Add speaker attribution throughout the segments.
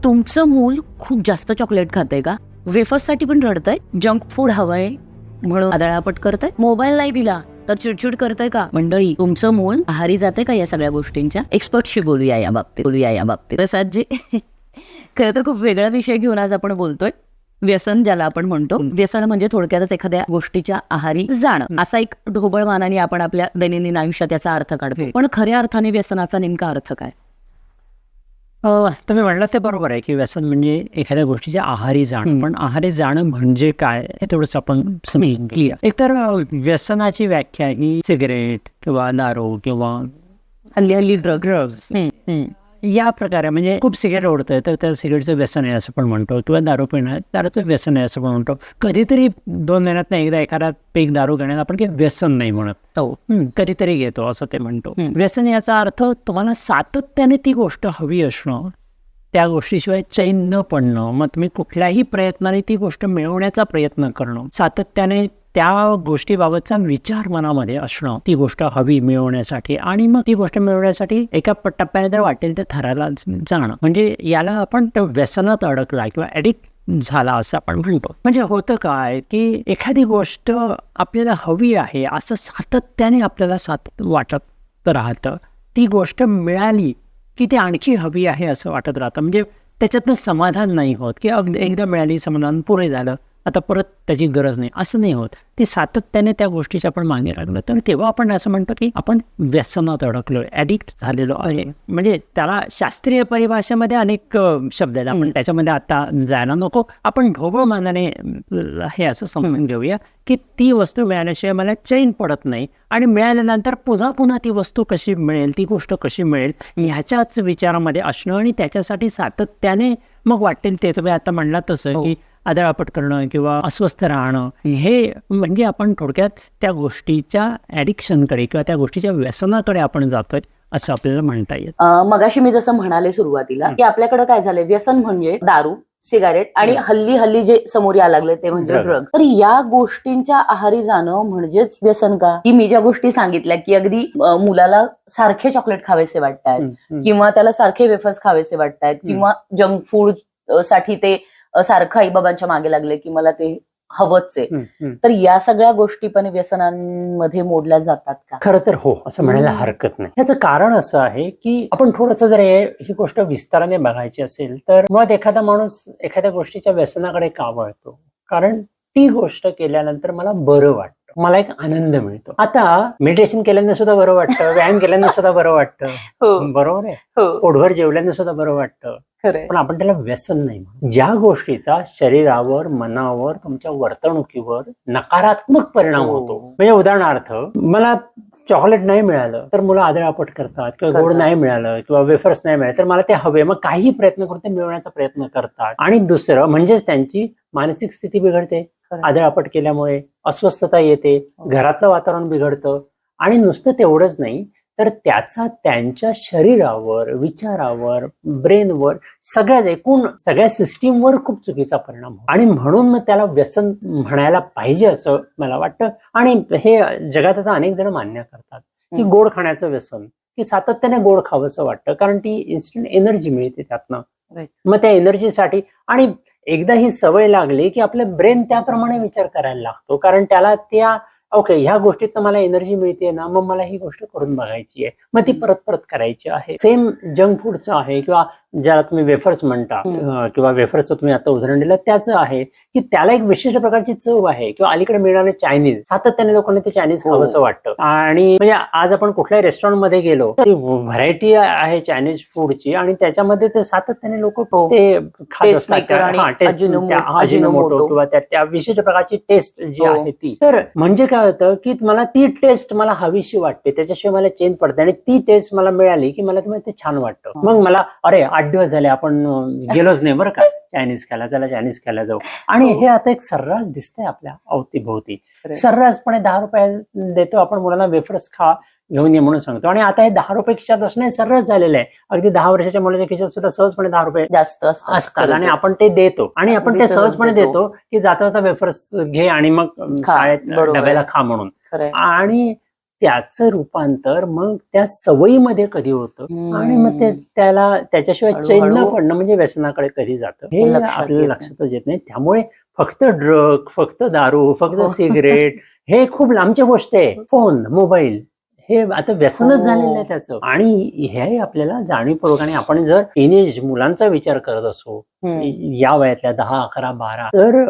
Speaker 1: तुमचं मूल खूप जास्त चॉकलेट खातंय का? वेफर्ससाठी पण रडतंय? जंक फूड हवंय म्हणून आदळापट करतंय? मोबाईल नाही दिला तर चिडचिड करतंय का? मंडळी, तुमचं मूल आहारी जाते का या सगळ्या गोष्टींच्या? एक्सपर्टशी बोलूया या बाबतीत. प्रसादजी, खरं तर खूप वेगळा विषय घेऊन आज आपण बोलतोय. व्यसन, ज्याला आपण म्हणतो. व्यसन म्हणजे थोडक्यातच एखाद्या गोष्टीच्या आहारी जाणं, असा एक ढोबळ मानाने आपण आपल्या दैनंदिन आयुष्यात याचा अर्थ काढतो. पण खऱ्या अर्थाने व्यसनाचा नेमका अर्थ काय?
Speaker 2: तुम्ही म्हणलं ते बरोबर आहे की व्यसन म्हणजे एखाद्या गोष्टीच्या आहारी जाणं. पण आहारी जाणं म्हणजे काय हे थोडंसं आपण समजून घेऊया. एकतर व्यसनाची व्याख्या ही सिगरेट किंवा दारू किंवा
Speaker 1: हल्ली ड्रग्स
Speaker 2: या प्रकारे, म्हणजे खूप सिगरेट ओढतोय तर त्या सिगरेटचं व्यसन आहे असं पण म्हणतो, किंवा दारू पिणं दारूचं व्यसन आहे असं पण म्हणतो. कधीतरी 2 महिन्यात एकदा एखादा पेक दारू घेण्यात आपण काही व्यसन नाही म्हणत, कधीतरी घेतो असं ते म्हणतो. व्यसन याचा अर्थ तुम्हाला सातत्याने ती गोष्ट हवी असणं, त्या गोष्टीशिवाय चैन न पडणं, मग तुम्ही कुठल्याही प्रयत्नाने ती गोष्ट मिळवण्याचा प्रयत्न करणं, सातत्याने त्या गोष्टीबाबतचा विचार मनामध्ये असणं, ती गोष्ट हवी मिळवण्यासाठी, आणि मग ती गोष्ट मिळवण्यासाठी एका टप्प्याने जर वाटेल तर थराला जाणं, म्हणजे याला आपण त्या व्यसनात अडकला किंवा ॲडिक्ट झाला असं आपण म्हणतो. म्हणजे होतं काय की एखादी गोष्ट आपल्याला हवी आहे असं सातत्याने आपल्याला वाटत राहतं, ती गोष्ट मिळाली की ती आणखी हवी आहे असं वाटत राहतं, म्हणजे त्याच्यातनं समाधान नाही होत की एकदा मिळाली समाधान पुरे झालं, आता परत त्याची गरज नाही, असं नाही होत. ती सातत्याने त्या गोष्टीच्या आपण मागे लागलो तर तेव्हा आपण असं म्हणतो की आपण व्यसनात अडकलो, ॲडिक्ट झालेलो आहे. म्हणजे त्याला शास्त्रीय परिभाषेमध्ये अनेक शब्द आहेत, आपण त्याच्यामध्ये आता जायला नको. आपण ढोबळ मानाने हे असं समजून घेऊया की ती वस्तू मिळाल्याशिवाय मला चैन पडत नाही, आणि मिळाल्यानंतर पुन्हा ती वस्तू कशी मिळेल, ती गोष्ट कशी मिळेल ह्याच्याच विचारामध्ये असणं, आणि त्याच्यासाठी सातत्याने मग वाटेल ते तुम्ही आता म्हणलात तसं की आदळापट करणं किंवा अस्वस्थ राहणं, हे म्हणजे आपण थोडक्यात त्या गोष्टीच्या ॲडिक्शनकडे किंवा त्या गोष्टीच्या व्यसनाकडे आपण जातोय असं आपल्याला म्हणता येईल.
Speaker 1: मगाशी मी जसं म्हणाले सुरुवातीला की आपल्याकडे काय झालंय, व्यसन म्हणजे दारू, सिगारेट, आणि हल्ली जे समोर यायला लागले ते म्हणजे ड्रग्ज. तर या गोष्टींच्या आहारी जाणं म्हणजेच व्यसन का? की मी ज्या गोष्टी सांगितल्या की अगदी मुलाला सारखे चॉकलेट खावेसे वाटतात, किंवा त्याला सारखे वेफर्स खावेसे वाटतात, किंवा जंक फूड साठी ते सारखं आईबाबांच्या मागे लागले की मला ते हवंच आहे. तर या सगळ्या गोष्टी पण व्यसनांमध्ये मोडल्या जातात का?
Speaker 2: खरं तर हो, असं म्हणायला हरकत नाही. ह्याचं कारण असं आहे की आपण थोडंसं जर ही गोष्ट विस्ताराने बघायची असेल तर मुळात एखादा माणूस एखाद्या गोष्टीच्या व्यसनाकडे का वळतो? कारण ती गोष्ट केल्यानंतर मला बरं वाटतं, मला एक आनंद मिळतो. आता मेडिटेशन केल्याने सुद्धा बरं वाटतं, व्यायाम केल्याने सुद्धा बरं वाटतं, बरोबर आहे, पोटभर जेवल्याने सुद्धा बरं वाटतं, पण आपण त्याला व्यसन नाही म्हणू. ज्या गोष्टीचा शरीरावर, मनावर, तुमच्या वर्तणुकीवर नकारात्मक परिणाम होतो, म्हणजे उदाहरणार्थ मला चॉकलेट नाही मिळालं तर मुलं आदळापट करतात, किंवा गोड नाही मिळालं किंवा वेफर्स नाही मिळाले तर मला ते हवे, मग काही प्रयत्न करून ते मिळवण्याचा प्रयत्न करतात. आणि दुसरं म्हणजेच त्यांची मानसिक स्थिती बिघडते, आदळापट केल्यामुळे अस्वस्थता येते, घरातलं वातावरण बिघडतं, आणि नुसतं तेवढंच नाही तर त्याचा त्यांच्या शरीरावर, विचारावर, ब्रेनवर, सगळ्या सिस्टीमवर खूप चुकीचा परिणाम होतो. आणि म्हणून मग त्याला व्यसन म्हणायला पाहिजे असं मला वाटतं. आणि हे जगात आता अनेक जण मान्य करतात की गोड खाण्याचं व्यसन, की सातत्याने गोड खावंसं वाटतं कारण ती इन्स्टंट एनर्जी मिळते त्यातनं. मग त्या एनर्जीसाठी, आणि एकदा ही सवय लागली की आपलं ब्रेन त्याप्रमाणे विचार करायला लागतो, कारण त्याला त्या ओके ह्या गोष्टीत मला एनर्जी मिळते ना, मग मला ही गोष्ट करून बघायची आहे, मग ती परत परत करायची आहे. सेम जंक फूडचं आहे, किंवा ज्याला तुम्ही वेफर्स म्हणता, किंवा वेफर्सचं तुम्ही आता उदाहरण दिलं त्याचं आहे की त्याला एक विशिष्ट प्रकारची चव आहे, किंवा अलीकडे मिळणारे चायनीज, सातत्याने लोकांना ते चायनीज खावंसं वाटतं. आणि म्हणजे आज आपण कुठल्याही रेस्टॉरंटमध्ये गेलो तर व्हरायटी आहे चायनीज फूडची, आणि त्याच्यामध्ये ते सातत्याने लोक ते खात असतात, अजिनोमोटो किंवा त्या विशिष्ट प्रकारची टेस्ट जी आहे ती. तर म्हणजे काय होतं की मला ती टेस्ट मला हवीशी वाटते, त्याच्याशिवाय मला चेंज पडते, आणि ती टेस्ट मला मिळाली की मला ते छान वाटतं. मग मला अरे 8 दिवस झाले आपण गेलोच नाही बरं का चायनीज खायला, चला चायनीज खायला जाऊ. आणि हे आता एक सर्रास दिसतंय आपल्या अवतीभोवती, सर्रासपणे 10 रुपये देतो आपण मुलांना, वेफर्स खा, घेऊन ये म्हणून सांगतो. आणि आता हे 10 रुपये खिशात असणं सर्रास झालेलं आहे. अगदी 10 वर्षाच्या मुलाच्या खिशात सुद्धा सहजपणे 10 रुपये
Speaker 1: जास्त
Speaker 2: असतात, आणि आपण ते देतो, आणि आपण ते सहजपणे देतो की जाता जाता वेफर्स घे आणि मग शाळेत डब्याला खा म्हणून. आणि त्याचं रूपांतर मग त्या सवयीमध्ये कधी होतं आणि मग ते त्याला त्याच्याशिवाय चैन
Speaker 1: हळूहळू
Speaker 2: पडणं म्हणजे व्यसनाकडे कधी जातं हे
Speaker 1: लक्षात
Speaker 2: आपल्याला
Speaker 1: येत
Speaker 2: लक्षातच येत नाही. त्यामुळे फक्त ड्रग, फक्त दारू, फक्त
Speaker 1: हो.
Speaker 2: सिगरेट हे खूप लांबची गोष्ट आहे. फोन, मोबाईल हे आता व्यसनच
Speaker 1: हो.
Speaker 2: झालेलं आहे त्याचं. आणि हे आपल्याला जाणीवपूर्वक, आणि आपण जर टीनेज मुलांचा विचार करत असो या वयातल्या 10, 11, 12, तर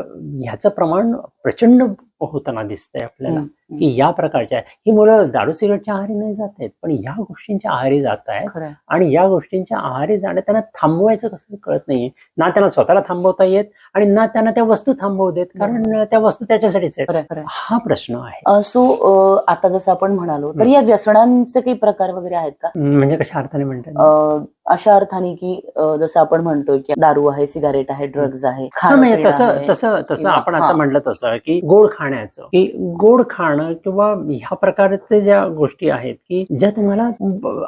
Speaker 2: ह्याचं प्रमाण प्रचंड होताना दिसतंय आपल्याला की या प्रकारच्या ही मुलं दारू सिगरेटच्या आहारी नाही जात आहेत, पण या गोष्टींच्या आहारी जात आहेत.
Speaker 1: खरंय.
Speaker 2: आणि या गोष्टींच्या आहारी जाणं त्यांना थांबवायचं कसं कळत नाहीये. ना त्यांना स्वतःला थांबवता येत आणि ना त्यांना त्या वस्तू थांबवू देत, कारण त्या वस्तू त्याच्यासाठीच आहेत.
Speaker 1: खरंय, खरंय.
Speaker 2: हा प्रश्न आहे.
Speaker 1: सो आता जसं आपण म्हणालो तर या व्यसनांचे काही प्रकार वगैरे आहेत का?
Speaker 2: म्हणजे कशा अर्थाने म्हणतात?
Speaker 1: अशा अर्थाने की जसं आपण म्हणतोय की दारू आहे, सिगारेट आहे, ड्रग्ज आहे,
Speaker 2: हा, म्हणजे
Speaker 1: खाणं-पिणं
Speaker 2: तसं
Speaker 1: आहे.
Speaker 2: तसं तसं
Speaker 1: किंवा-
Speaker 2: आपण आता
Speaker 1: हा.
Speaker 2: म्हटलं तसं की गोड खाण्याचं, की गोड खाणं किंवा ह्या प्रकारचे ज्या गोष्टी आहेत की ज्या तुम्हाला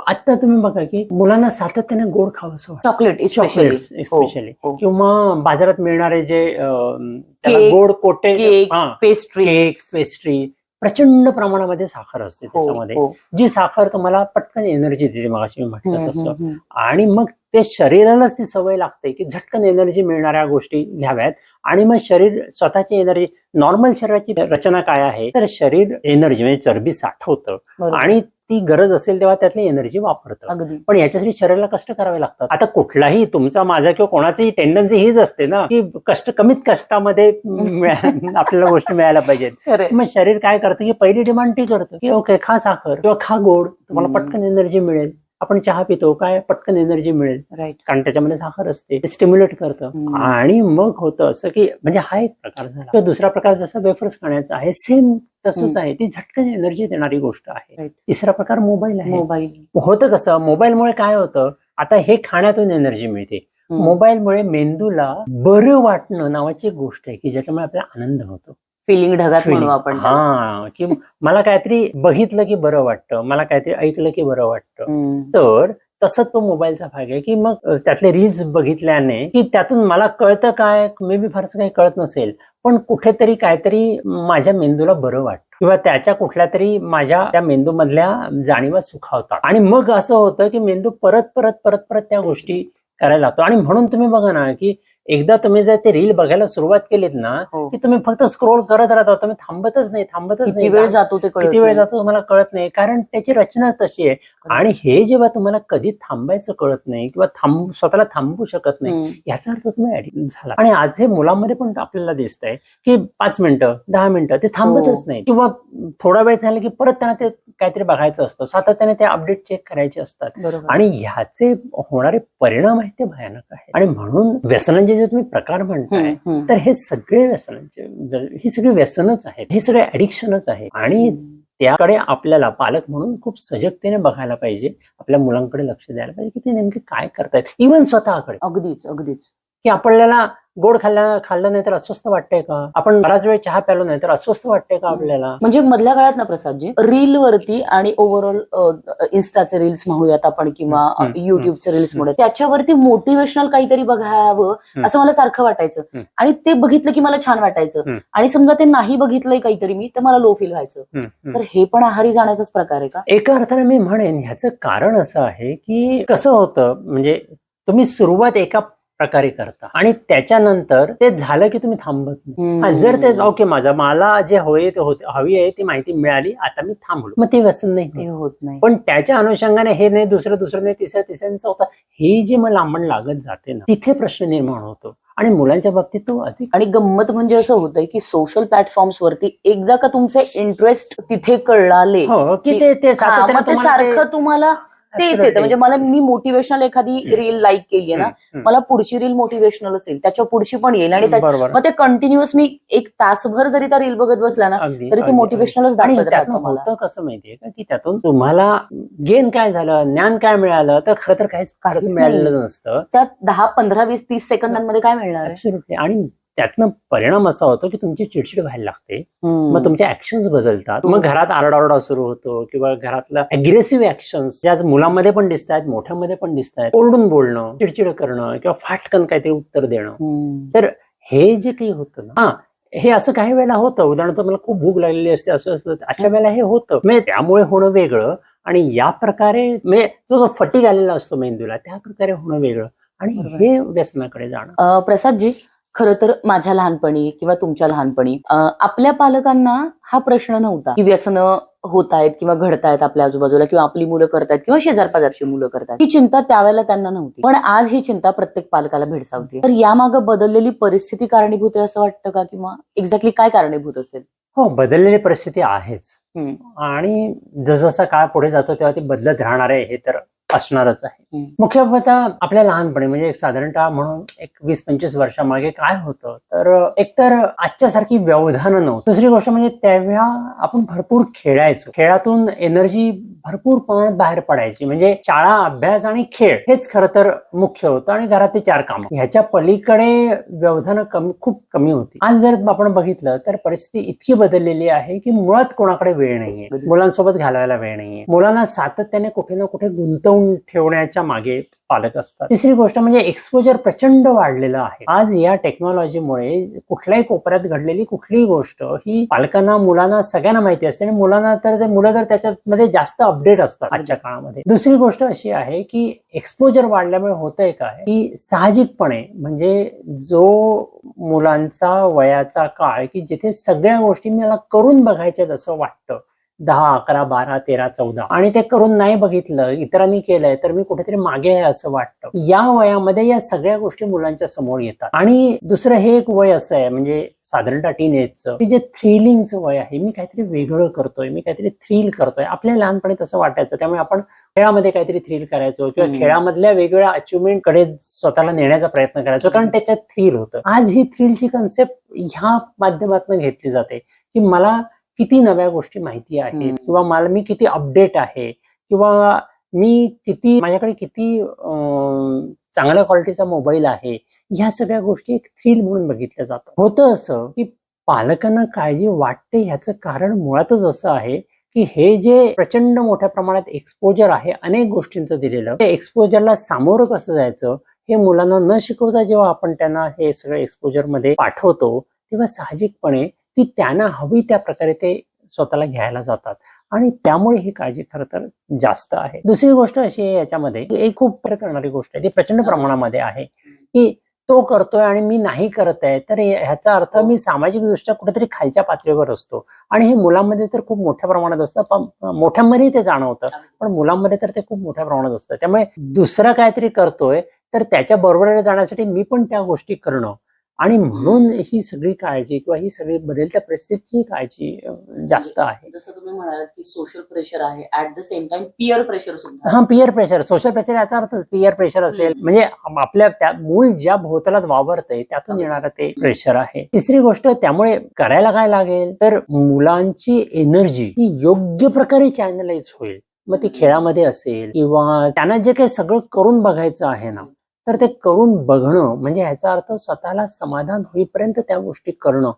Speaker 2: आता तुम्ही बघा की मुलांना सातत्याने गोड खावंसं वाटतं.
Speaker 1: चॉकलेट
Speaker 2: चॉकलेट्स स्पेशली,
Speaker 1: हो.
Speaker 2: किंवा बाजारात मिळणारे जे त्याला
Speaker 1: केक,
Speaker 2: गोड कोटे,
Speaker 1: केक, पेस्ट्री,
Speaker 2: केक, पेस्ट्री, प्रचंड प्रमाणामध्ये साखर असते त्याच्यामध्ये, जी साखर तुम्हाला पटकन एनर्जी देते, मगाशी मी म्हटलं तसं. आणि मग ते शरीरालाच ती सवय लागते की झटकन एनर्जी मिळणाऱ्या गोष्टी घ्याव्यात. आणि मग शरीर स्वतःची एनर्जी, नॉर्मल शरीराची रचना काय आहे तर शरीर एनर्जी म्हणजे चरबी साठवतं आणि ती गरज असेल तेव्हा त्यातली एनर्जी वापरतं. पण याच्यासाठी शरीराला कष्ट करावे लागतात. आता कुठलाही तुमचा माझा किंवा कोणाची टेंडन्सी हीच असते ना की कष्ट, कमीत कष्टामध्ये आपल्याला गोष्टी मिळायला पाहिजेत. मग शरीर काय करतं की पहिली डिमांड ती करतं की ओके खा साखर किंवा खा गोड, तुम्हाला पटकन एनर्जी मिळेल. आपण चहा पितो काय, पटकन एनर्जी मिळेल, कारण त्याच्यामध्ये साखर असते, ते स्टिम्युलेट करतं. आणि मग होतं असं की म्हणजे हा एक प्रकार झाला. किंवा दुसरा प्रकार जसा वेफर्स खाण्याचा आहे, सेम तसंच आहे, ती झटकन एनर्जी देणारी गोष्ट आहे. तिसरा प्रकार मोबाईल आहे. होतं कसं, मोबाईलमुळे काय होतं, आता हे खाण्यातून एनर्जी मिळते, मोबाईलमुळे मेंदूला बरं वाटणं नावाची एक गोष्ट आहे की ज्याच्यामुळे आपल्याला आनंद होतो.
Speaker 1: फिलिंग ढगात म्हणू आपण.
Speaker 2: हा, की मला काहीतरी बघितलं की बरं वाटतं, मला काहीतरी ऐकलं की बरं वाटतं. तर तसं तो मोबाईलचा भाग आहे की मग त्यातले रील्स बघितल्याने की त्यातून मला कळतं काय, मे बी फारसं काही कळत नसेल, पण कुठेतरी काहीतरी माझ्या मेंदूला बरं वाटतं किंवा त्याच्या कुठल्या तरी माझ्या त्या मेंदू मधल्या जाणीवा सुखावतात. आणि मग असं होतं की मेंदू परत परत परत परत त्या गोष्टी करायला लागतो. आणि म्हणून तुम्ही बघा ना की एकदा तुम्ही जर ते रील बघायला सुरुवात केलीत ना की तुम्ही फक्त स्क्रोल करत राहता, तुम्ही थांबतच नाही.
Speaker 1: किती वेळ जातो ते
Speaker 2: किती वेळ जातो तुम्हाला कळत नाही, कारण त्याची रचना तशी आहे. आणि हे जेव्हा तुम्हाला कधी थांबायचं कळत नाही किंवा स्वतःला थांबवू शकत नाही, याचा अर्थ तुम्ही ऍडिक्ट झाला. आणि आज हे मुलांमध्ये पण आपल्याला दिसतंय की 5 मिनिटं 10 मिनिटं ते थांबतच नाही, किंवा थोडा वेळ झाला की परत त्यांना ते काहीतरी बघायचं असतं, सातत्याने ते अपडेट चेक करायचे असतात. आणि ह्याचे होणारे परिणाम आहेत ते भयानक आहे. आणि म्हणून व्यसनांचे जे तुम्ही प्रकार म्हणताय तर हे सगळे व्यसनांचे, ही सगळी व्यसनच आहेत, हे सगळे ऍडिक्शनच आहे. आणि त्याकडे आपल्याला पालक म्हणून खूप सजगतेने बघायला पाहिजे, आपल्या मुलांकडे लक्ष द्यायला पाहिजे की ते नेमके काय करतायत, इव्हन स्वतःकडे.
Speaker 1: अगदीच
Speaker 2: की आपल्याला गोड खाल्लं नाही तर अस्वस्थ वाटतंय का, आपण बराच वेळ चहा प्यालो नाही तर अस्वस्थ वाटतंय का आपल्याला.
Speaker 1: म्हणजे मधल्या काळात ना प्रसादजी, रील वरती आणि ओव्हरऑल इन्स्टाचे रील्स म्हणूयात आपण किंवा युट्यूबचे रील्स म्हणूयात, त्याच्यावरती मोटिवेशनल काहीतरी बघावं असं मला सारखं वाटायचं. आणि ते बघितलं की मला छान वाटायचं. आणि समजा ते नाही बघितलंय काहीतरी मी, तर मला लो फील व्हायचं. तर हे पण आहारी जाण्याचाच प्रकार आहे का?
Speaker 2: एका अर्थाने मी म्हणेन ह्याचं कारण असं आहे की कसं होतं, म्हणजे तुम्ही सुरुवात एका प्रकारे करता आणि त्याच्यानंतर ते झालं की तुम्ही थांबत नाही. जर ते ओके मला जे हवी आहे ती माहिती मिळाली, आता मी थांबलो, मग ते व्यसन नाही होत नाही. पण त्याच्या अनुषंगाने हे नाही, दुसरं नाही, तिसऱ्या होतं, हे जे मग लांबण लागत जाते ना, तिथे प्रश्न निर्माण होतो. आणि मुलांच्या बाबतीत तो अधिक.
Speaker 1: आणि गंमत म्हणजे असं होतंय की सोशल प्लॅटफॉर्म्स वरती एकदा का तुमचे इंटरेस्ट तिथे कळाले
Speaker 2: की ते
Speaker 1: सारखं तुम्हाला तेच येतं. म्हणजे मी मोटिवेशनल एखादी रील लाईक केली आहे ना, मला पुढची रील मोटिवेशनल असेल, त्याच्या पुढची पण येईल. आणि मग ते कंटिन्युअस मी एक तासभर जरी त्या रील बघत बसला ना तरी ते मोटिवेशनलच दाखवत राहतं मला.
Speaker 2: होतं कसं माहितीये का की त्यातून तुम्हाला गेन काय झालं, ज्ञान काय मिळालं, तर खरं तर काहीच मिळालेलं नसतं.
Speaker 1: त्यात 10, 15, 20, 30 सेकंदांमध्ये काय मिळणार आहे.
Speaker 2: आणि त्यातनं परिणाम असा होतो की तुमची चिडचिड व्हायला लागते, मग तुमचे ऍक्शन्स बदलतात, मग घरात आरडाओरडा सुरू होतो किंवा घरातला अग्रेसिव्ह ऍक्शन्स ज्या मुलांमध्ये पण दिसत आहेत, मोठ्यामध्ये पण दिसत आहेत, ओरडून बोलणं, चिडचिड करणं किंवा फाटकन काहीतरी उत्तर देणं. तर हे जे काही होतं ना, हे असं काही वेळेला होतं. उदाहरणार्थ मला खूप भूक लागलेली असते, असं असतं, अशा वेळेला हे होतं. म्हणजे त्यामुळे होणं वेगळं आणि या प्रकारे म्हणजे जो फटीग आलेला असतो मेंदूला त्या प्रकारे होणं वेगळं आणि
Speaker 1: बरोबर.
Speaker 2: हे व्यसनाकडे जाणं.
Speaker 1: प्रसादजी, खरं तर माझ्या लहानपणी किंवा तुमच्या लहानपणी आपल्या पालकांना हा प्रश्न नव्हता की व्यसनं होत आहेत किंवा घडतायत आपल्या आजूबाजूला किंवा आपली मुलं करतायत किंवा शेजारपाजारची मुलं करतायत, ही चिंता त्यावेळेला त्यांना नव्हती. पण आज ही चिंता प्रत्येक पालकाला भेडसावते. तर यामागे बदललेली परिस्थिती कारणीभूत आहे असं वाटतं का, किंवा एक्झॅक्टली काय कारणीभूत असेल?
Speaker 2: हो, बदललेली परिस्थिती आहेच आणि जसजसा काळ पुढे जातो तेव्हा ती बदलत राहणार आहे हे तर असणारच आहे. मुख्यतः आपल्या लहानपणी म्हणजे साधारणतः म्हणून एक 20-25 वर्षामागे काय होतं तर एकतर आजच्या सारखी व्यवधानं नव्हती. दुसरी गोष्ट म्हणजे तेव्हा आपण भरपूर खेळायचो. खेळातून एनर्जी भरपूर प्रमाणात बाहेर पडायची. म्हणजे शाळा, अभ्यास आणि खेळ हेच खरं तर मुख्य होतं आणि घरातली 4 कामं. ह्याच्या पलीकडे व्यवधानं खूप कमी होती. आज जर आपण बघितलं तर परिस्थिती इतकी बदललेली आहे की मुळात कोणाकडे वेळ नाहीये, मुलांसोबत घालवायला वेळ नाहीये, मुलांना सातत्याने कुठे ना कुठे गुंतवून ठेवण्याच्या मागे पालक असतात. तिसरी गोष्ट म्हणजे एक्सपोजर प्रचंड वाढलेलं आहे. आज या टेक्नॉलॉजीमुळे कुठल्याही कोपऱ्यात घडलेली कुठलीही गोष्ट ही पालकांना, मुलांना, सगळ्यांना माहिती असते आणि मुलं तर त्याच्यामध्ये जास्त अपडेट असतात आजच्या काळामध्ये. दुसरी गोष्ट अशी आहे की एक्सपोजर वाढल्यामुळे होतंय काय की साहजिकपणे म्हणजे जो मुलांचा वयाचा काळ की जिथे सगळ्या गोष्टी मला करून बघायच्यात असं वाटतं, 10, 11, 12, 13, 14 आणि ते करून नाही बघितलं, इतरांनी केलंय तर मी कुठेतरी मागे आहे असं वाटतं. या वयामध्ये या सगळ्या गोष्टी मुलांच्या समोर येतात. आणि दुसरं हे एक वय असं आहे म्हणजे साधारणतः टीनएजचं की जे थ्रिलिंगचं वय आहे. मी काहीतरी वेगळं करतोय, मी काहीतरी थ्रिल करतोय. आपल्या लहानपणी तसं वाटायचं, त्यामुळे आपण खेळामध्ये काहीतरी थ्रिल करायचो किंवा खेळामधल्या वेगवेगळ्या अचिव्हमेंट कडे स्वतःला नेण्याचा प्रयत्न करायचो कारण त्याच्यात थ्रिल होतं. आज ही थ्रिलची कन्सेप्ट ह्या माध्यमातून घेतली जाते की मला किती नव्या गोष्टी माहिती आहेत किंवा मी किती अपडेट आहे किंवा माझ्याकडे किती चांगल्या क्वालिटीचा मोबाईल आहे. ह्या सगळ्या गोष्टी एक थ्रिल म्हणून बघितल्या जातात. होतं असं की पालकांना काळजी वाटते ह्याचं कारण मुळातच असं आहे की हे जे प्रचंड मोठ्या प्रमाणात एक्सपोजर आहे अनेक गोष्टींचं दिलेलं, त्या एक्सपोजरला सामोरं कसं जायचं हे मुलांना न शिकवता जेव्हा आपण त्यांना हे सगळं एक्सपोजर मध्ये पाठवतो तेव्हा साहजिकपणे ती त्यांना हवी त्या प्रकारे ते स्वतःला घ्यायला जातात आणि त्यामुळे ही काळजी खरं तर जास्त आहे. दुसरी गोष्ट अशी आहे याच्यामध्ये एक खूप करणारी गोष्ट आहे ती प्रचंड प्रमाणामध्ये आहे की तो करतोय आणि मी नाही करत आहे तर ह्याचा अर्थ मी सामाजिक दृष्ट्या कुठेतरी खालच्या पातळीवर असतो आणि हे मुलांमध्ये तर खूप मोठ्या प्रमाणात असतं. पण मोठ्यांमध्ये ते जाणवतं पण मुलांमध्ये तर ते खूप मोठ्या प्रमाणात असतं. त्यामुळे दुसरं काहीतरी करतोय तर त्याच्या बरोबर जाण्यासाठी मी पण त्या गोष्टी करणं आणि म्हणून ही सगळी काळजी किंवा ही सगळी बदलत्या परिस्थितीची काळजी जास्त आहे.
Speaker 1: जसं तुम्ही म्हणालात की सोशल प्रेशर आहे, at the same time peer pressure सुद्धा.
Speaker 2: हा, पियर प्रेशर, सोशल प्रेशर याचा अर्थ पियर प्रेशर असेल म्हणजे आपल्या त्या मूळ ज्या भोवतालात वावरतंय त्यातून येणारं ते प्रेशर आहे. तिसरी गोष्ट त्यामुळे करायला काय लागेल तर मुलांची एनर्जी ही योग्य प्रकारे चॅनलाइज होईल. मग ती खेळामध्ये असेल किंवा त्यांना जे काही सगळं करून बघायचं आहे ना तर ते करून बघणं म्हणजे ह्याचा अर्थ स्वतःला समाधान होईपर्यंत त्या गोष्टी करणं.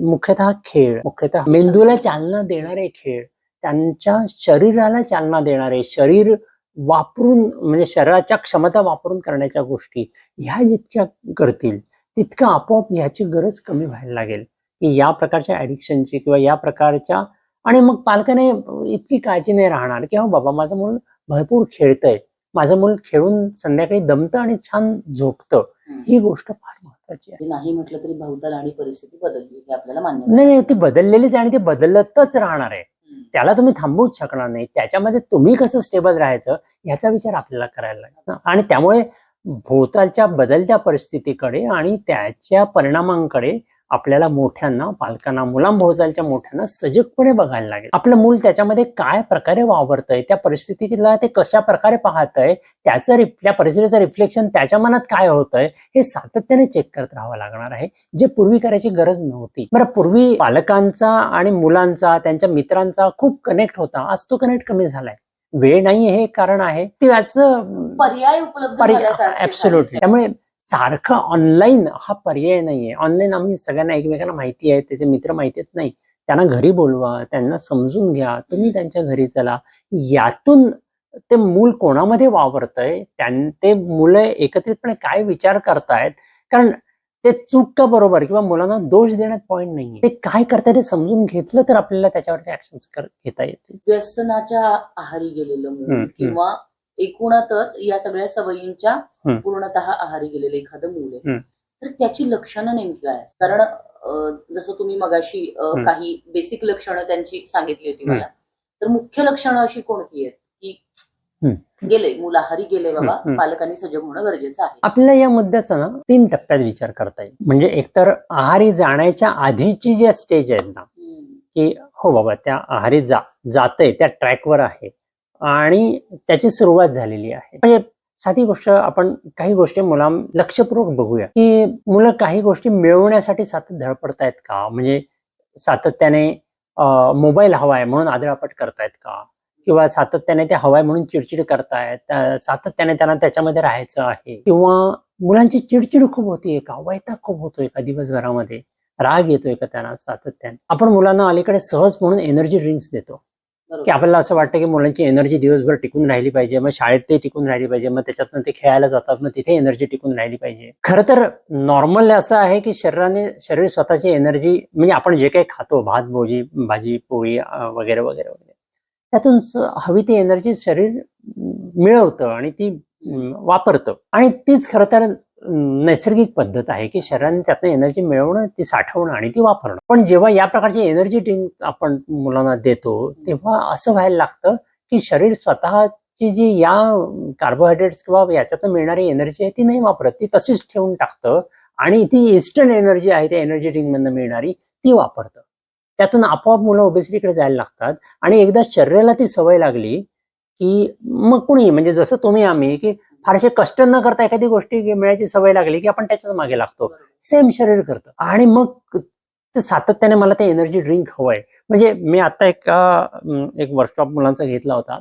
Speaker 2: मुख्यतः खेळ, मुख्यतः मेंदूला चालना देणारे खेळ, त्यांच्या शरीराला चालना देणारे, शरीर वापरून म्हणजे शरीराच्या क्षमता वापरून करण्याच्या गोष्टी ह्या जितक्या करतील तितकं आपोआप ह्याची गरज कमी व्हायला लागेल की या प्रकारच्या ऍडिक्शनची किंवा या प्रकारच्या. आणि मग पालकाने इतकी काळजी नाही राहणार की हो बाबा माझं मूल भरपूर खेळतंय, माझं मूल खेळून संध्याकाळी दमतं आणि छान झोपतं. ही गोष्ट फार महत्वाची आहे.
Speaker 1: नाही म्हटलं तरी भवताल आणि परिस्थिती बदलली हे आपल्याला मान्य.
Speaker 2: नाही, ती बदललेलीच आणि ती बदलतच राहणार आहे. त्याला तुम्ही थांबवूच शकणार नाही. त्याच्यामध्ये तुम्ही कसं स्टेबल राहायचं याचा विचार आपल्याला करायला लागेल आणि त्यामुळे भोवतालच्या बदलत्या परिस्थितीकडे आणि त्याच्या परिणामांकडे आपल्याला मोठ्यांना, पालकांना, मुलांभोवतालच्या मोठ्यांना सजगपणे बघायला लागेल. आपलं मूल त्याच्यामध्ये काय प्रकारे वावरतंय, त्या परिस्थितीला ते कशा प्रकारे पाहतंय, त्या परिस्थितीचं रिफ्लेक्शन त्याच्या मनात काय होतंय हे सातत्याने चेक करत राहावं लागणार आहे, जे पूर्वी करायची गरज नव्हती. बरं, पूर्वी पालकांचा आणि मुलांचा, त्यांच्या मित्रांचा खूप कनेक्ट होता. आज तो कनेक्ट कमी झालाय. वेळ नाही हे कारण आहे, त्याचं
Speaker 1: पर्याय उपलब्ध.
Speaker 2: ऍब्सोल्युटली. त्यामुळे सारखं ऑनलाईन हा पर्याय नाहीये. ऑनलाईन आम्ही सगळ्यांना एकमेकांना माहिती आहे, त्याचे मित्र माहिती आहेत नाही, त्यांना घरी बोलवा, त्यांना समजून घ्या, तुम्ही त्यांच्या घरी चला. यातून ते मूल कोणामध्ये वावरतंय, ते मुलं एकत्रितपणे काय विचार करतायत, कारण ते चूक का बरोबर किंवा मुलांना दोष देण्यात पॉईंट नाहीये. ते काय करतात ते समजून घेतलं तर आपल्याला त्याच्यावरती ऍक्शन्स घेता येतील.
Speaker 1: व्यसनाच्या आहारी गेलेलं मूल किंवा एकूणच या सगळ्या सवयींच्या पूर्णतः आहारी गेलेलं एखादं मूल आहे, तर त्याची लक्षणं नेमकी काय? कारण जसं तुम्ही मगाशी काही बेसिक लक्षणं त्यांची सांगितली होती मला, तर मुख्य लक्षणं अशी कोणती आहेत की गेले मूल आहारी गेले बाबा, पालकांनी सजग होणं गरजेचं आहे?
Speaker 2: आपल्याला या मुद्द्याचा ना 3 टप्प्यात विचार करता येईल. म्हणजे एकतर आहारी जाण्याच्या आधीची जी स्टेज आहेत ना, की हो बाबा त्या आहारी जातंय, त्या ट्रॅकवर आहे आणि त्याची सुरुवात झालेली आहे. म्हणजे साधी गोष्ट, आपण काही गोष्टी लक्षपूर्वक बघूया की मुलं काही गोष्टी मिळवण्यासाठी सातत धडपडतायत का? म्हणजे सातत्याने मोबाईल हवाय म्हणून आदळआपट करतायत का? किंवा सातत्याने ते हवाय म्हणून चिडचिड करतायत, सातत्याने त्यांना त्याच्यामध्ये राहायचं आहे, किंवा मुलांची चिडचिड खूप होतीये का? वैताग खूप होतोय का? दिवसभरामध्ये राग येतोय का त्यांना सातत्याने? आपण मुलांना अलीकडे सहज म्हणून एनर्जी ड्रिंक्स देतो की आपल्याला असं वाटतं की मुलांची एनर्जी दिवसभर टिकून राहिली पाहिजे, मग शाळेत ते टिकून राहिली पाहिजे, मग त्याच्यातनं ते खेळायला जातात, मग तिथे एनर्जी टिकून राहिली पाहिजे. खरं तर नॉर्मल असं आहे की शरीर स्वतःची एनर्जी, म्हणजे आपण जे काही खातो, भात भाजी पोळी वगैरे वगैरे वगैरे, त्यातून हवी ती एनर्जी शरीर मिळवतं आणि ती वापरतं. आणि तीच खरं तर नैसर्गिक पद्धत आहे की शरीराने त्यातनं एनर्जी मिळवणं, ती साठवणं आणि ती वापरणं. पण जेव्हा या प्रकारची एनर्जी ड्रिंक आपण मुलांना देतो तेव्हा असं व्हायला लागतं की शरीर स्वतःची जी या कार्बोहायड्रेट्स किंवा याच्यातून मिळणारी एनर्जी आहे ती नाही वापरत, ती तशीच ठेवून टाकतं आणि ती इन्स्टंट एनर्जी आहे त्या एनर्जी ड्रिंक मधनं मिळणारी ती वापरतं. त्यातून आपोआप मुलं ओबेसिटीकडे जायला लागतात. आणि एकदा शरीराला ती सवय लागली की मग कुणी, म्हणजे जसं तुम्ही आम्ही, की फारसे कष्ट न करता एखादी गोष्टी मिळायची सवय लागली की आपण त्याच्याच मागे लागतो. सेम शरीर करतं. आणि मग ते सातत्याने मला ते एनर्जी ड्रिंक हवंय. म्हणजे मी आता एक वर्कशॉप मुलांचा घेतला होता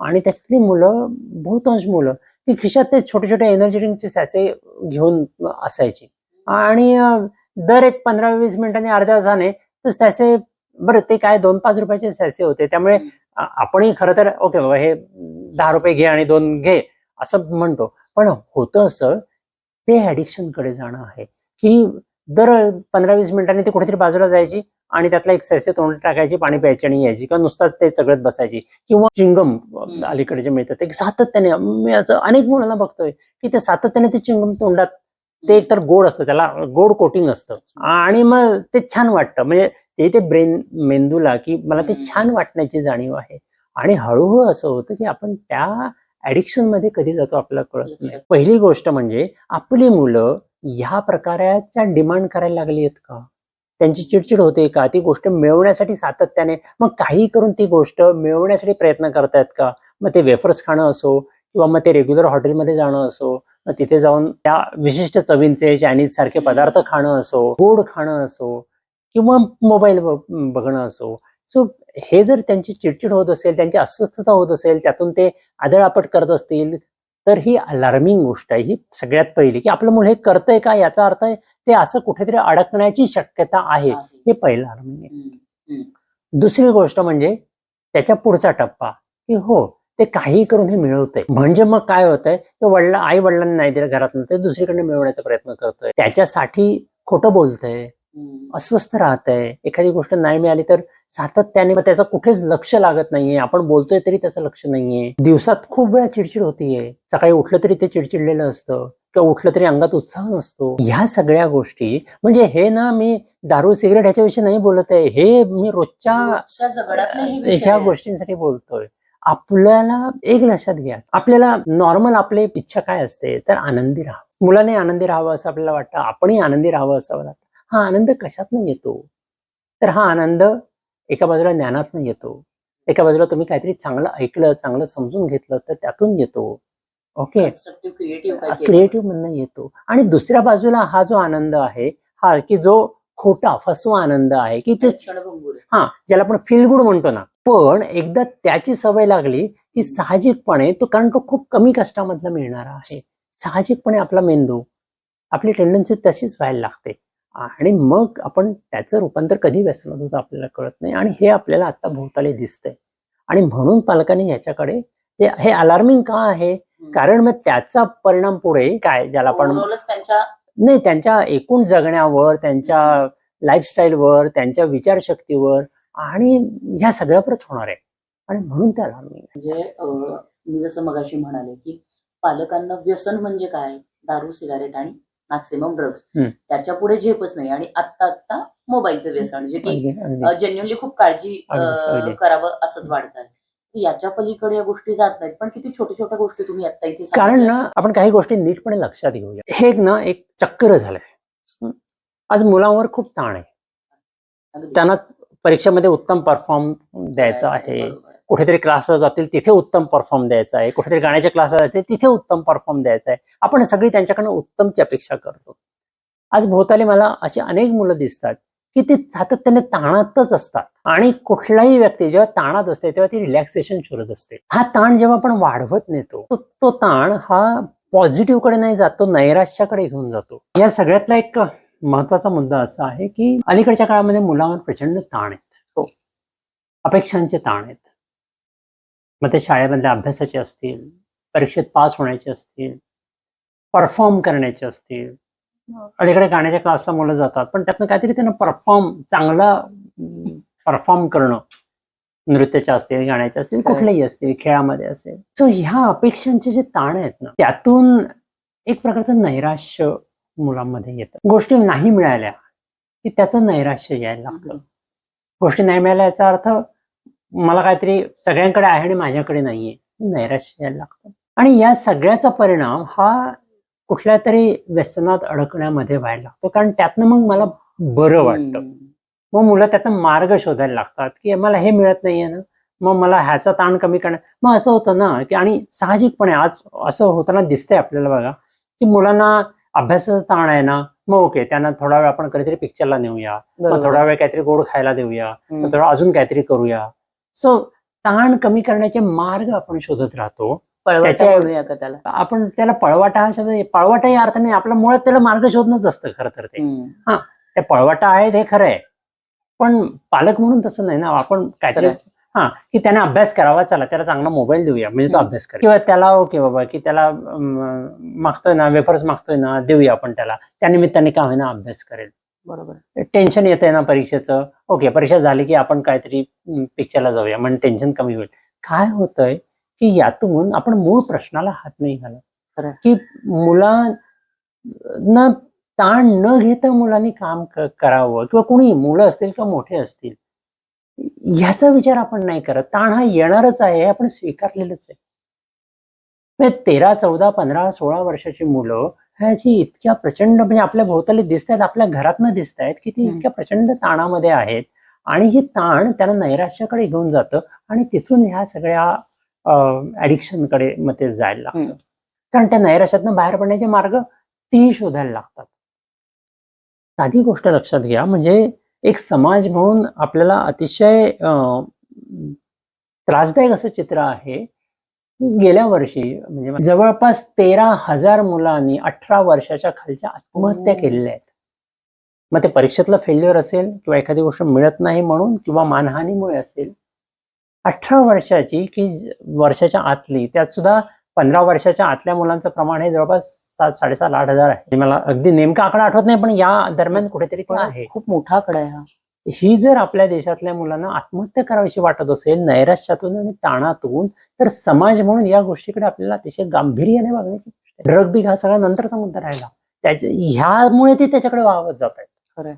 Speaker 2: आणि त्याच्यातली मुलं, बहुतांश मुलं, ती खिशात ते छोटे छोटे एनर्जी ड्रिंकचे सॅचे घेऊन असायची आणि दर एक 15-20 मिनिटांनी, अर्ध्या तासाने तर सॅसे, बरं ते काय 2-5 रुपयाचे सॅसे होते, त्यामुळे आपणही खरं तर ओके बाबा हे 10 रुपये घे आणि 2 घे असं म्हणतो. पण होतं असं, ते ऍडिक्शन कडे जाणं आहे की दर 15-20 मिनिटांनी ते कुठेतरी बाजूला जायची आणि त्यातला एक सॅसे तोंडात टाकायची, पाणी प्यायची आणि यायची, किंवा नुसताच ते चगळत बसायची. किंवा चिंगम अलीकडे जे मिळतं ते सातत्याने, मी असं अनेक मुलांना बघतोय की ते सातत्याने ते चिंगम तोंडात, ते एकतर गोड असतं, त्याला गोड कोटिंग असतं आणि मग ते छान वाटतं. म्हणजे ते मेंदूला की मला ते छान वाटण्याची जाणीव आहे. आणि हळूहळू असं होतं की आपण त्या ऍडिक्शन मध्ये कधी जातो आपल्याला कळत नाही. पहिली गोष्ट म्हणजे आपली मुलं ह्या प्रकाराच्या डिमांड करायला लागली आहेत का? त्यांची चिडचिड होते का? ती गोष्ट मिळवण्यासाठी सातत्याने मग काही करून ती गोष्ट मिळवण्यासाठी प्रयत्न करतायत का? मग ते वेफर्स खाणं असो किंवा मग ते रेग्युलर हॉटेलमध्ये जाणं असो, तिथे जाऊन त्या विशिष्ट चवींचे चायनीज सारखे पदार्थ खाणं असो, गोड खाणं असो, किंवा मोबाईल बघणं असो. सो हे जर त्यांची चिडचिड होत असेल, त्यांची अस्वस्थता होत असेल, त्यातून ते आदळआपट करत असतील, तर ही अलार्मिंग गोष्ट आहे. ही सगळ्यात पहिली, की आपलं मुलं हे करतंय का, याचा अर्थ ते असं कुठेतरी अडकण्याची शक्यता आहे. हे पहिलं अलार्मिंग आहे. दुसरी गोष्ट म्हणजे त्याच्या पुढचा टप्पा, की हो ते काही करून हे मिळवतंय. म्हणजे मग काय होतंय, ते आई वडिलांना नाही दिलं घरातून, ते दुसरीकडे मिळवण्याचा प्रयत्न करतोय, त्याच्यासाठी खोटं बोलतंय, अस्वस्थ राहतंय, एखादी गोष्ट नाही मिळाली तर सातत्याने, मग त्याचं कुठेच लक्ष लागत नाहीये, आपण बोलतोय तरी त्याचं लक्ष नाहीये, दिवसात खूप वेळा चिडचिड होतीये, सकाळी उठलं तरी ते चिडचिडलेलं असतं किंवा उठलं तरी अंगात उत्साह नसतो. ह्या सगळ्या गोष्टी, म्हणजे हे ना मी दारू सिगरेट ह्याच्याविषयी नाही बोलत आहे, हे मी रोजच्या ह्या गोष्टींसाठी बोलतोय. आपल्याला एक लक्षात घ्या, आपल्याला नॉर्मल आपली इच्छा काय असते, तर आनंदी राहावं. मुलाने आनंदी राहावं असं आपल्याला वाटतं, आपणही आनंदी राहावं असं वाटतं. हा आनंद कशातनं येतो, तर हा आनंद एका बाजूला ज्ञानातनं येतो, एका बाजूला तुम्ही काहीतरी चांगलं ऐकलं, चांगलं समजून घेतलं तर त्यातून येतो. ओके, क्रिएटिव्ह मधनं येतो. आणि दुसऱ्या बाजूला हा जो आनंद आहे, हा की जो खोटा फसवा आनंद आहे, की ते हा ज्याला आपण फील गुड म्हणतो ना, पण एकदा त्याची सवय लागली की साहजिकपणे तो, कारण तो खूप कमी कष्टामधनं मिळणारा आहे, साहजिकपणे आपला मेंदू, आपली टेंडन्सी तशीच व्हायला लागते आणि मग आपण त्याचं रूपांतर कधी व्यसनात होतं आपल्याला कळत नाही. आणि हे आपल्याला आता भोवताली दिसतंय. आणि म्हणून पालकांनी ह्याच्याकडे, हे अलार्मिंग का आहे, कारण मग त्याचा परिणाम पुढे काय, ज्याला आपण नाही, त्यांच्या एकूण जगण्यावर, त्यांच्या लाईफस्टाईलवर, त्यांच्या विचारशक्तीवर आणि ह्या सगळ्यावरच होणार आहे. आणि म्हणून त्याला
Speaker 1: म्हणजे मी जसं मगाशी म्हणाले की पालकांना व्यसन म्हणजे काय, दारू सिगारेट आणि मॅक्सिमम ड्रग्स, त्याच्या पुढे झेपच नाही. आणि आत्ता मोबाईलचं व्यसन, जे की जेन्युअनली खूप काळजी करावं असंच वाटतं. याच्या पलीकडे या गोष्टी जात नाहीत. पण किती छोट्या छोट्या गोष्टी तुम्ही आता इथे
Speaker 2: कारण ना आपण काही गोष्टी नीटपणे लक्षात घेऊया. हे एक चक्र झालंय. आज मुलांवर खूप ताण आहे. त्यांना परीक्षेमध्ये उत्तम परफॉर्म द्यायचा आहे, कुठेतरी क्लासला जातील तिथे उत्तम परफॉर्म द्यायचा आहे, कुठेतरी गाण्याच्या क्लासला जातील तिथे उत्तम परफॉर्म द्यायचा आहे. आपण सगळी त्यांच्याकडनं उत्तमची अपेक्षा करतो. आज भोवताली मला अशी अनेक मुलं दिसतात की ते सातत्याने ताणातच असतात. आणि कुठलाही व्यक्ती जेव्हा ताणात असते तेव्हा ती रिलॅक्सेशन शोधत असते. हा ताण जेव्हा आपण वाढवत नेतो तो ताण हा पॉझिटिव्ह कडे नाही जात, तो नैराश्याकडे घेऊन जातो. या सगळ्यातला एक महत्वाचा मुद्दा असा आहे की अलीकडच्या काळामध्ये मुलांवर प्रचंड ताण आहेत, अपेक्षांचे ताण आहेत. मग ते शाळेमधल्या अभ्यासाचे असतील, परीक्षेत पास होण्याचे असतील, परफॉर्म करण्याचे असतील. अलीकडे गाण्याच्या क्लासला मुलं जातात, पण त्यातनं काहीतरी त्यांना चांगला परफॉर्म करणं, नृत्याच्या असतील, गाण्याच्या असतील, कुठलेही असतील, खेळामध्ये असेल. सो ह्या अपेक्षांचे जे ताण आहेत ना, त्यातून एक प्रकारचं नैराश्य मुलांमध्ये येतं. गोष्टी नाही मिळाल्या की त्याचं नैराश्य यायला लागतं. गोष्टी नाही मिळाल्या याचा अर्थ मला काहीतरी सगळ्यांकडे आहे आणि माझ्याकडे नाहीये, नैराश्य यायला लागतं. आणि या सगळ्याचा परिणाम हा कुठल्या तरी व्यसनात अडकण्यामध्ये व्हायला लागतो. कारण त्यातनं मग मला बरं वाटतं. मग मुलं त्यातनं मार्ग शोधायला लागतात की मला हे मिळत नाहीये ना, मग मला ह्याचा ताण कमी करणं. मग असं होतं ना की, आणि साहजिकपणे आज असं होताना दिसतंय आपल्याला बघा, की मुलांना अभ्यासाचा ताण आहे ना, मग ओके, त्यांना थोडा वेळ आपण कधीतरी पिक्चरला नेऊया, मग थोडा वेळ काहीतरी गोड खायला देऊया, मग थोडा अजून काहीतरी करूया. सो ताण कमी करण्याचे मार्ग आपण शोधत राहतो. त्याला आपण त्याला पळवाटा हा शब्द, पळवाटा या अर्थाने आपल्या मुळात त्याला मार्ग शोधणंच असतं खरं तर ते. हा, ते पळवाटा आहे हे खरं आहे, पण पालक म्हणून तसं नाही ना. आपण काहीतरी की त्याने अभ्यास करावा, चला त्याला चांगला मोबाईल देऊया म्हणजे तो अभ्यास करेल, किंवा त्याला ओके बाबा की त्याला मागतोय ना, वेफर्स मागतोय ना, देऊया आपण त्याला, त्यानिमित्ताने का होईना अभ्यास करेल. बरोबर. टेन्शन येतंय ना परीक्षेचं, ओके परीक्षा झाली की आपण काहीतरी पिक्चरला जाऊया म्हणजे टेन्शन कमी होईल. काय होतंय की यातून आपण मूळ प्रश्नाला हात नाही घालत की मुलांना ताण न घेता मुलांनी काम करावं, किंवा कोणी मुलं असतील किंवा मोठे असतील ह्याचा विचार आपण नाही करत. ताण हा येणारच आहे, हे आपण स्वीकारलेलंच आहे. 13, 14, 15, 16 वर्षाची मुलं ह्याची इतक्या प्रचंड, म्हणजे आपल्या भोवताली दिसत आहेत, आपल्या घरातनं दिसत आहेत की ती इतक्या प्रचंड ताणामध्ये आहेत. आणि हे ताण त्यांना नैराश्याकडे घेऊन जातं आणि तिथून ह्या सगळ्या ऍडिक्शनकडे मग ते जायला लागतं. कारण त्या नैराश्यातनं बाहेर पडण्याचे मार्ग तीही शोधायला लागतात. साधी गोष्ट लक्षात घ्या, म्हणजे एक समाज म्हणून आपल्याला अतिशय त्रासदायक असं चित्र आहे. गेल्या वर्षी म्हणजे जवळपास 13,000 मुलांनी 18 वर्षाच्या खालच्या आत्महत्या केलेल्या आहेत. मग ते परीक्षेतलं फेल्युअर असेल, किंवा एखादी गोष्ट मिळत नाही म्हणून, किंवा मानहानीमुळे असेल. 18 वर्षाची की वर्षाच्या आतली, त्यात सुद्धा 15 वर्षाच्या आतल्या मुलांचं प्रमाण हे जवळपास 7,500-8,000 आहे. मला अगदी नेमका आकडा आठवत नाही, पण या दरम्यान कुठेतरी आहे. खूप मोठा आकडा आहे हा. ही जर आपल्या देशातल्या मुलांना आत्महत्या करावीशी वाटत असेल नैराश्यातून आणि ताणातून, तर समाज म्हणून या गोष्टीकडे आपल्याला अतिशय गांभीर्याने बघायची. ड्रग बिग हा सगळा नंतरचा मुद्दा राहिला, ह्यामुळे ते त्याच्याकडे वाहवत जात आहेत. खरं.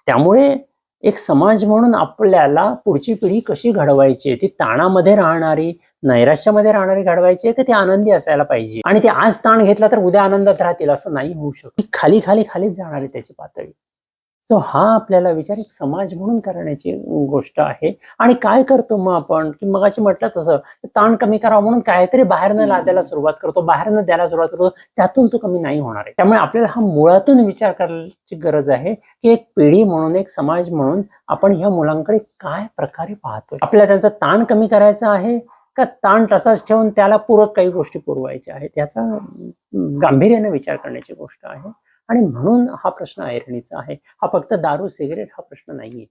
Speaker 2: त्यामुळे एक समाज म्हणून आपल्याला पुढची पिढी कशी घडवायची, ती ताणामध्ये राहणारी, नैराश्यामध्ये राहणारी घडवायची आहे, तर ती आनंदी असायला पाहिजे. आणि ते आज ताण घेतला तर उद्या आनंदात राहतील असं नाही होऊ शकत. खाली खाली खालीच जाणार आहे त्याची पातळी. सो हा आपल्याला विचार एक समाज म्हणून करण्याची गोष्ट आहे. आणि काय करतो मग आपण, की मगाशी म्हटलं तसं ताण कमी करावा म्हणून काहीतरी बाहेरनं लादायला सुरुवात करतो, बाहेरनं द्यायला सुरुवात करतो, त्यातून तो कमी नाही होणार आहे. त्यामुळे आपल्याला हा मुळातून विचार करायची गरज आहे की एक पिढी म्हणून, एक समाज म्हणून आपण ह्या मुलांकडे काय प्रकारे पाहतोय. आपल्याला त्यांचा ताण कमी करायचा आहे का ताण तसाच ठेवून त्याला पूरक काही गोष्टी पुरवायच्या आहेत, याचा गांभीर्याने विचार करण्याची गोष्ट आहे. आणि म्हणून हा प्रश्न ऐरणीचा आहे. हा फक्त दारू सिगरेट हा प्रश्न नाहीये.